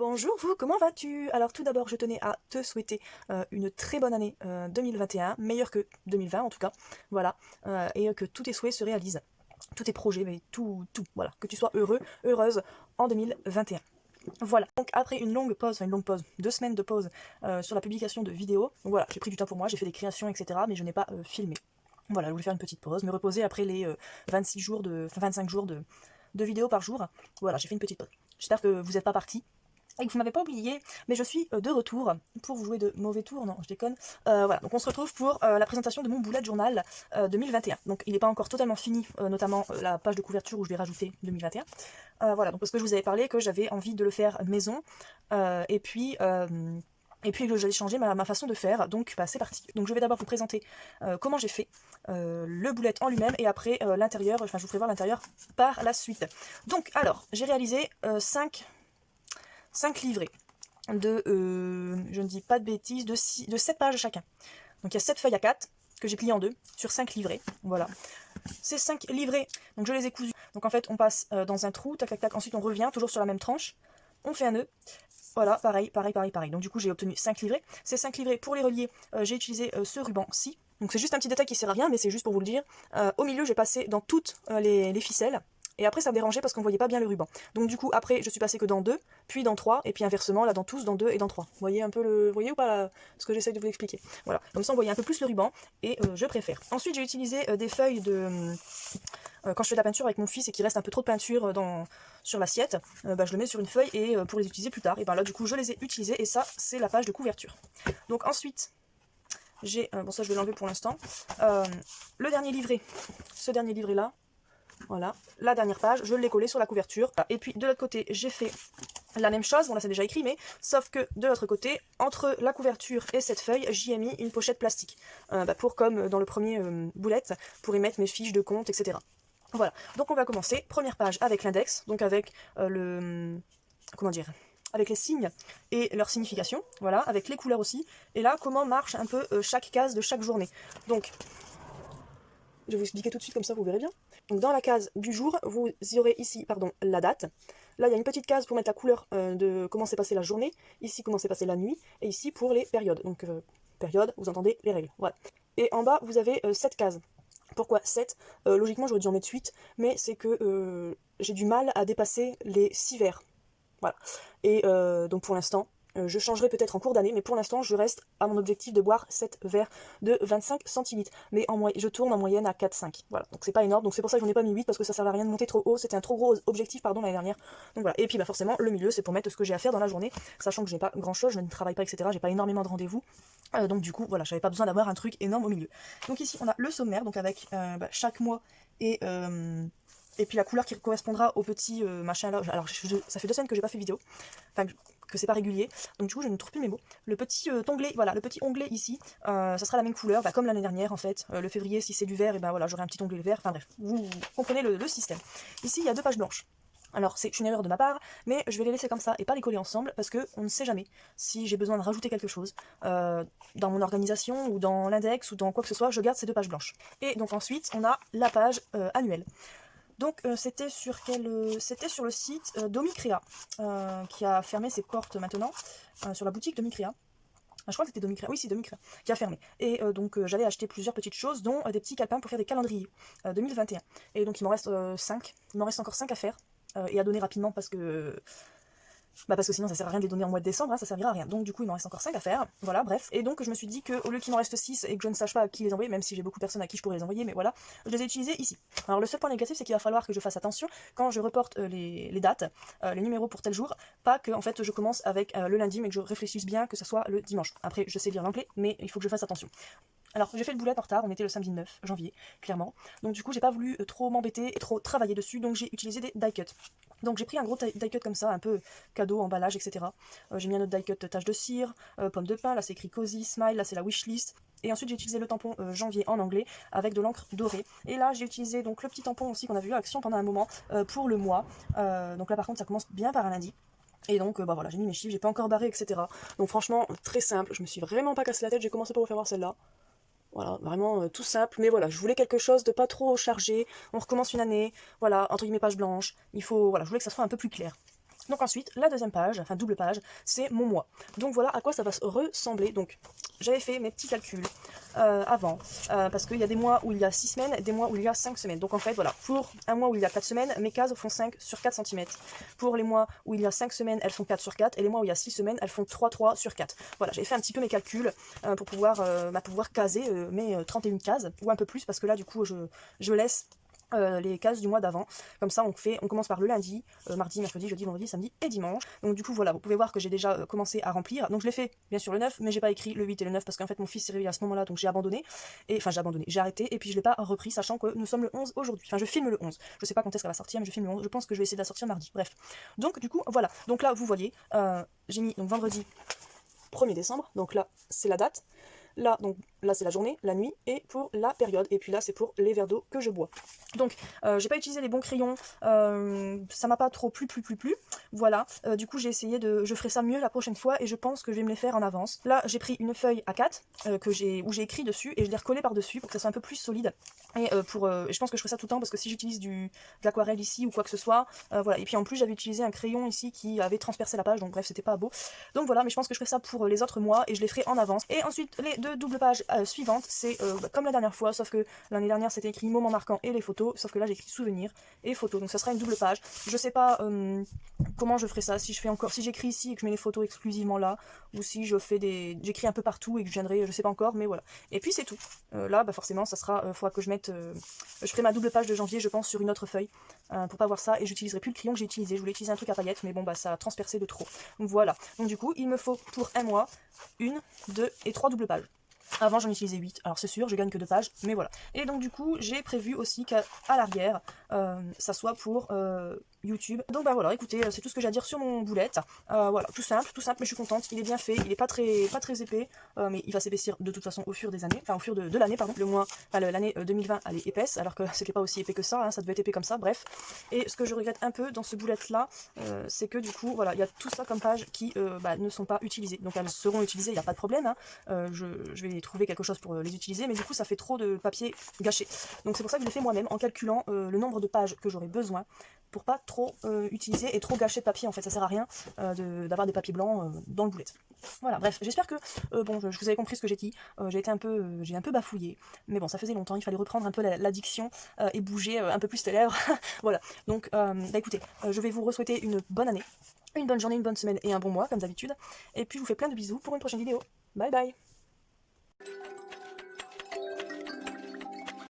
Bonjour vous, comment vas-tu? Alors tout d'abord je tenais à te souhaiter une très bonne année 2021, meilleure que 2020 en tout cas, voilà, et que tous tes souhaits se réalisent, tous tes projets, mais tout, voilà, que tu sois heureux, heureuse en 2021. Voilà, donc après une longue pause, 2 semaines de pause sur la publication de vidéos, donc voilà, j'ai pris du temps pour moi, j'ai fait des créations, etc., mais je n'ai pas filmé. Voilà, je voulais faire une petite pause, me reposer après les 26 jours enfin 25 jours de vidéos par jour. Voilà, j'ai fait une petite pause. J'espère que vous n'êtes pas partis et que vous m'avez pas oublié, mais je suis de retour pour vous jouer de mauvais tours, non je déconne. Voilà, donc on se retrouve pour la présentation de mon bullet journal 2021. Donc il n'est pas encore totalement fini, notamment la page de couverture où je vais rajouter 2021. Voilà, donc parce que je vous avais parlé que j'avais envie de le faire maison, et puis que j'allais changer ma façon de faire, donc bah, c'est parti. Donc je vais d'abord vous présenter comment j'ai fait le bullet en lui-même, et après l'intérieur, enfin je vous ferai voir l'intérieur par la suite. Donc alors, j'ai réalisé 5 livrets de, je ne dis pas de bêtises, de 7 pages chacun. Donc il y a 7 feuilles à 4 que j'ai pliées en deux sur 5 livrets. Voilà. Ces 5 livrets, donc je les ai cousus. Donc en fait, on passe dans un trou, tac tac tac, ensuite on revient, toujours sur la même tranche. On fait un nœud. Voilà, pareil. Donc du coup, j'ai obtenu 5 livrets. Ces 5 livrets, pour les relier, j'ai utilisé ce ruban-ci. Donc c'est juste un petit détail qui sert à rien, mais c'est juste pour vous le dire. Au milieu, j'ai passé dans toutes les ficelles. Et après, ça me dérangeait parce qu'on voyait pas bien le ruban. Donc du coup, après, je suis passée que dans 2, puis dans 3, et puis inversement, là, dans tous, dans 2 et dans 3. Vous voyez un peu vous voyez ou pas là, ce que j'essaie de vous expliquer? Voilà, comme ça, on voyait un peu plus le ruban, et je préfère. Ensuite, j'ai utilisé des feuilles de... quand je fais de la peinture avec mon fils et qu'il reste un peu trop de peinture sur l'assiette, bah, je le mets sur une feuille et pour les utiliser plus tard. Et ben là, du coup, je les ai utilisés, et ça, c'est la page de couverture. Donc ensuite, j'ai... bon, ça, je vais l'enlever pour l'instant. Le dernier livret, ce dernier livret-là, voilà, la dernière page, je l'ai collé sur la couverture. Et puis de l'autre côté, j'ai fait la même chose, bon là c'est déjà écrit, mais sauf que de l'autre côté, entre la couverture et cette feuille, j'y ai mis une pochette plastique. Pour, comme dans le premier bullet, pour y mettre mes fiches de compte, etc. Voilà, donc on va commencer. Première page avec l'index, donc avec comment dire, avec les signes et leur signification, voilà, avec les couleurs aussi. Et là, comment marche un peu chaque case de chaque journée. Donc, je vais vous expliquer tout de suite, comme ça vous verrez bien. Donc dans la case du jour, vous aurez ici la date. Là, il y a une petite case pour mettre la couleur de comment s'est passée la journée. Ici, comment s'est passée la nuit. Et ici, pour les périodes. Donc, période, vous entendez les règles. Voilà. Et en bas, vous avez 7 cases. Pourquoi 7? Logiquement, j'aurais dû en mettre 8. Mais c'est que j'ai du mal à dépasser les 6 verres. Voilà. Et donc pour l'instant, je changerai peut-être en cours d'année, mais pour l'instant, je reste à mon objectif de boire 7 verres de 25 centilitres. Mais je tourne en moyenne à 4-5. Voilà, donc c'est pas énorme. Donc c'est pour ça que je n'ai pas mis 8, parce que ça ne servait à rien de monter trop haut. C'était un trop gros objectif, pardon, l'année dernière. Donc voilà. Et puis forcément, le milieu, c'est pour mettre ce que j'ai à faire dans la journée, sachant que je n'ai pas grand-chose, je ne travaille pas, etc. J'ai pas énormément de rendez-vous. Donc du coup, voilà, j'avais pas besoin d'avoir un truc énorme au milieu. Donc ici, on a le sommaire, donc avec chaque mois et puis la couleur qui correspondra au petit machin là. Alors ça fait 2 semaines que j'ai pas fait vidéo, enfin que c'est pas régulier, donc du coup je ne trouve plus mes mots. Le petit onglet, voilà, le petit onglet ici, ça sera la même couleur, comme l'année dernière en fait. Le février, si c'est du vert, et ben voilà, j'aurai un petit onglet vert. Enfin bref, vous comprenez le système. Ici il y a 2 pages blanches. Alors c'est une erreur de ma part, mais je vais les laisser comme ça et pas les coller ensemble, parce que on ne sait jamais si j'ai besoin de rajouter quelque chose dans mon organisation ou dans l'index ou dans quoi que ce soit. Je garde ces 2 pages blanches. Et donc ensuite on a la page annuelle. Donc c'était sur le site Domicrea, qui a fermé ses portes maintenant, sur la boutique Domicrea. Je crois que c'était Domicrea, oui c'est Domicrea, qui a fermé. Et donc j'allais acheter plusieurs petites choses, dont des petits calepins pour faire des calendriers 2021. Et donc il m'en reste 5, il m'en reste encore 5 à faire, et à donner rapidement, parce que sinon ça sert à rien de les donner en mois de décembre, hein, ça servira à rien. Donc du coup il m'en reste encore 5 à faire, voilà, bref. Et donc je me suis dit qu'au lieu qu'il m'en reste 6 et que je ne sache pas à qui les envoyer, même si j'ai beaucoup de personnes à qui je pourrais les envoyer, mais voilà, je les ai utilisés ici. Alors le seul point négatif, c'est qu'il va falloir que je fasse attention quand je reporte les dates, les numéros pour tel jour, pas que en fait je commence avec le lundi, mais que je réfléchisse bien que ça soit le dimanche. Après je sais lire l'anglais, mais il faut que je fasse attention. Alors j'ai fait le bullet en retard, on était le samedi 9 janvier, clairement. Donc du coup j'ai pas voulu trop m'embêter et trop travailler dessus, donc j'ai utilisé des die cuts. Donc j'ai pris un gros die cut comme ça, un peu cadeau, emballage, etc. J'ai mis un autre die cut tache de cire, pomme de pain, là c'est écrit cozy, smile, là c'est la wishlist. Et ensuite j'ai utilisé le tampon janvier en anglais avec de l'encre dorée. Et là j'ai utilisé donc le petit tampon aussi qu'on a vu à Action pendant un moment pour le mois. Donc là par contre ça commence bien par un lundi. Et donc voilà, j'ai mis mes chiffres, j'ai pas encore barré, etc. Donc franchement très simple, je me suis vraiment pas cassé la tête, j'ai commencé par vous faire voir celle-là. Voilà, vraiment tout simple, mais voilà, je voulais quelque chose de pas trop chargé. On recommence une année, voilà, entre guillemets page blanche. Voilà, je voulais que ça soit un peu plus clair. Donc ensuite, la deuxième page, enfin double page, c'est mon mois. Donc voilà à quoi ça va ressembler. Donc j'avais fait mes petits calculs avant, parce qu'il y a des mois où il y a 6 semaines et des mois où il y a 5 semaines. Donc en fait, voilà, pour un mois où il y a 4 semaines, mes cases font 5 sur 4 cm. Pour les mois où il y a 5 semaines, elles font 4 sur 4, et les mois où il y a 6 semaines, elles font 3 sur 4. Voilà, j'ai fait un petit peu mes calculs pour pouvoir caser mes 31 cases, ou un peu plus, parce que là, du coup, je laisse les cases du mois d'avant. Comme ça, on commence par le lundi, mardi, mercredi, jeudi, vendredi, samedi et dimanche. Donc du coup, voilà, vous pouvez voir que j'ai déjà commencé à remplir. Donc je l'ai fait, bien sûr, le 9, mais j'ai pas écrit le 8 et le 9 parce qu'en fait, mon fils s'est réveillé à ce moment-là, donc j'ai abandonné. Et enfin, j'ai abandonné, j'ai arrêté et puis je l'ai pas repris, sachant que nous sommes le 11 aujourd'hui. Enfin, je filme le 11. Je sais pas quand est-ce qu'elle va sortir, mais je filme le 11. Je pense que je vais essayer de la sortir mardi. Bref. Donc du coup, voilà. Donc là, vous voyez, j'ai mis donc vendredi 1er décembre. Donc là, c'est la date. Là, donc, là c'est la journée, la nuit, et pour la période. Et puis là, c'est pour les verres d'eau que je bois. Donc, j'ai pas utilisé les bons crayons, ça m'a pas trop plu. Voilà, du coup, j'ai essayé je ferai ça mieux la prochaine fois, et je pense que je vais me les faire en avance. Là, j'ai pris une feuille A4, où j'ai écrit dessus, et je l'ai recollé par-dessus pour que ça soit un peu plus solide. Et je pense que je ferai ça tout le temps, parce que si j'utilise de l'aquarelle ici, ou quoi que ce soit, voilà. Et puis en plus, j'avais utilisé un crayon ici qui avait transpercé la page, donc bref, c'était pas beau. Donc voilà, mais je pense que je ferai ça pour les autres mois, et je les ferai en avance. Et ensuite, les deux doubles pages suivantes, c'est comme la dernière fois, sauf que l'année dernière c'était écrit moment marquant et les photos, sauf que là j'ai écrit souvenirs et photos, donc ça sera une double page. Je sais pas comment je ferai ça, si j'écris ici et que je mets les photos exclusivement là, ou si j'écris un peu partout et que je viendrai, je sais pas encore, mais voilà. Et puis c'est tout. Là, bah forcément, ça sera, faudra que je ferai ma double page de janvier, je pense, sur une autre feuille, pour pas voir ça, et j'utiliserai plus le crayon que j'ai utilisé. Je voulais utiliser un truc à paillettes, mais bon, bah ça a transpercé de trop. Donc voilà. Donc du coup, il me faut pour un mois, 1, 2 et 3 doubles pages. Avant j'en utilisais 8, alors c'est sûr, je gagne que 2 pages, mais voilà. Et donc du coup, j'ai prévu aussi qu'à l'arrière, ça soit pour YouTube. Donc bah voilà, écoutez, c'est tout ce que j'ai à dire sur mon boulette. Voilà, tout simple, mais je suis contente, il est bien fait, il est pas très épais, mais il va s'épaissir de toute façon au fur des années, enfin au fur de l'année, pardon. L'année 2020, elle est épaisse, alors que c'était pas aussi épais que ça, hein, ça devait être épais comme ça, bref. Et ce que je regrette un peu dans ce boulette là, c'est que du coup, voilà, il y a tout ça comme pages qui ne sont pas utilisées. Donc elles seront utilisées, il n'y a pas de problème, hein. Je vais trouver quelque chose pour les utiliser, mais du coup ça fait trop de papier gâché. Donc c'est pour ça que je l'ai fait moi-même en calculant le nombre de pages que j'aurais besoin pour pas trop utiliser et trop gâcher de papier. En fait, ça sert à rien d'avoir des papiers blancs dans le boulette. Voilà, bref, j'espère que bon, je vous avais compris ce que j'ai dit. J'ai un peu bafouillé, mais bon, ça faisait longtemps, il fallait reprendre un peu la diction et bouger un peu plus tes lèvres. Voilà, donc bah écoutez, je vais vous souhaiter une bonne année, une bonne journée, une bonne semaine et un bon mois comme d'habitude. Et puis je vous fais plein de bisous pour une prochaine vidéo. Bye bye.